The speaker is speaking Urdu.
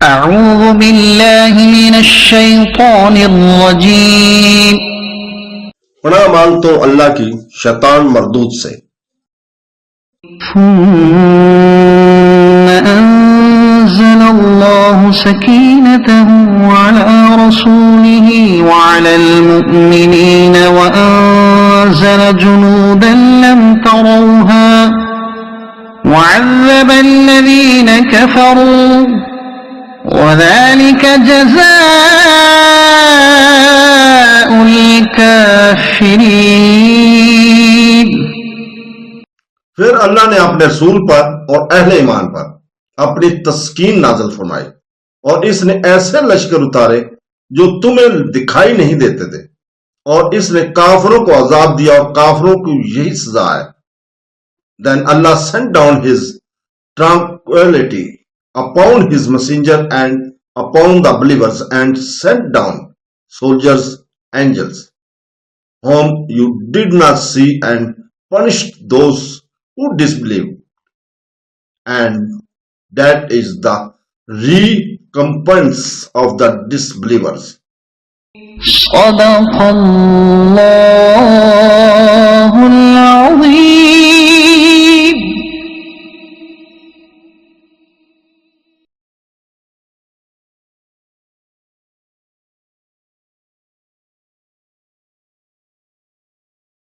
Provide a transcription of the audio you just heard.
اعوذ باللہ من الشیطان الرجیم، پناہ مانگتا ہوں اللہ کی شیطان مردود سے۔ ثم انزل اللہ سکینته على رسوله وعلى المؤمنین وانزل جنودا لم تروها وعذب الذین کفروا وذلك جزاء الكافرین۔ پھر اللہ نے اپنے رسول پر اور اہل ایمان پر اپنی تسکین نازل فرمائی، اور اس نے ایسے لشکر اتارے جو تمہیں دکھائی نہیں دیتے تھے، اور اس نے کافروں کو عذاب دیا، اور کافروں کو یہی سزا ہے۔ Then Allah sent down His tranquility upon His messenger and upon the believers, and sent down soldiers, angels, whom you did not see, and punished those who disbelieved, and that is the recompense of the disbelievers. صدق اللہ العظیم۔